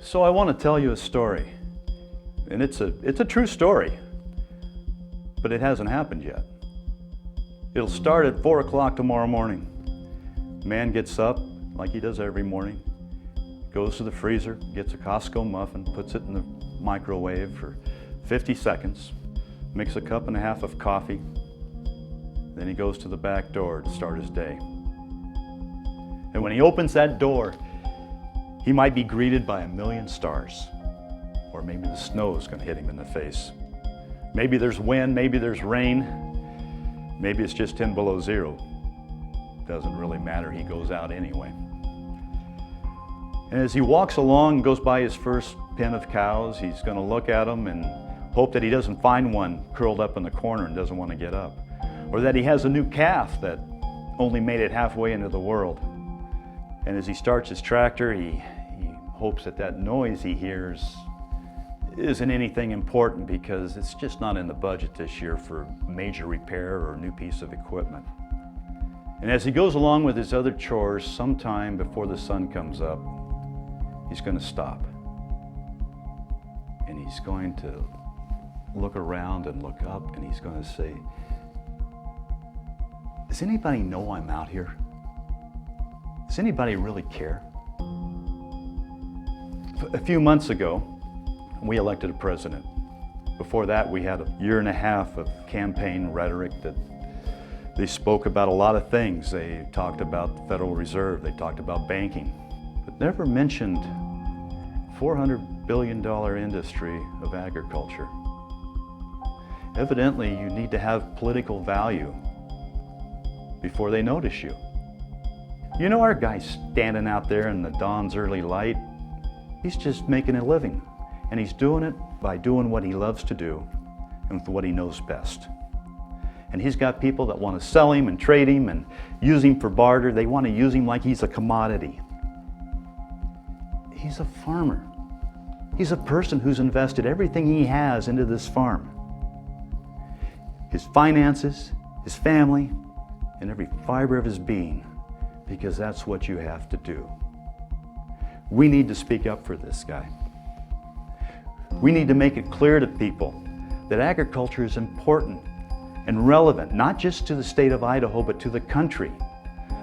So I want to tell you a story, and it's a true story, but it hasn't happened yet. It'll start at 4 o'clock tomorrow morning. Man gets up like he does every morning, goes to the freezer, gets a Costco muffin, puts it in the microwave for 50 seconds, makes a cup and a half of coffee, then he goes to the back door to start his day. And when he opens that door, he might be greeted by 1,000,000 stars. Or maybe the snow is going to hit him in the face. Maybe there's wind, maybe there's rain, maybe it's just 10 below zero. Doesn't really matter, he goes out anyway. And as he walks along and goes by his first pen of cows, he's going to look at them and hope that he doesn't find one curled up in the corner and doesn't want to get up. Or that he has a new calf that only made it halfway into the world. And as he starts his tractor, he hopes that that noise he hears isn't anything important because it's just not in the budget this year for major repair or a new piece of equipment. And as he goes along with his other chores, sometime before the sun comes up, he's going to stop. And he's going to look around and look up, and he's going to say, does anybody know I'm out here? Does anybody really care? A few months ago, we elected a president. Before that, we had a 1.5 years of campaign rhetoric that they spoke about a lot of things. They talked about the Federal Reserve, they talked about banking, but never mentioned $400 billion industry of agriculture. Evidently, you need to have political value before they notice you. You know, our guy standing out there in the dawn's early light, he's just making a living. And he's doing it by doing what he loves to do and with what he knows best. And he's got people that want to sell him and trade him and use him for barter. They want to use him like he's a commodity. He's a farmer. He's a person who's invested everything he has into this farm. His finances, his family, and every fiber of his being, because that's what you have to do. We need to speak up for this guy. We need to make it clear to people that agriculture is important and relevant, not just to the state of Idaho, but to the country.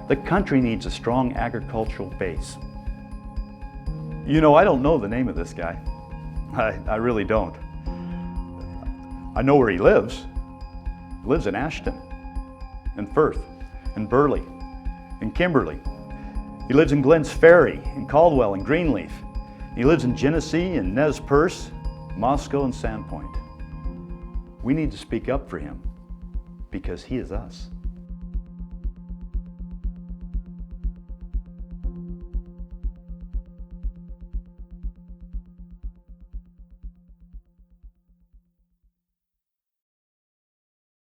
The country needs a strong agricultural base. You know, I don't know the name of this guy. I really don't. I know where he lives. He lives in Ashton, in Firth, in Burley, in Kimberly. He lives in Glens Ferry, in Caldwell, and Greenleaf. He lives in Genesee, and Nez Perce, Moscow, and Sandpoint. We need to speak up for him because he is us.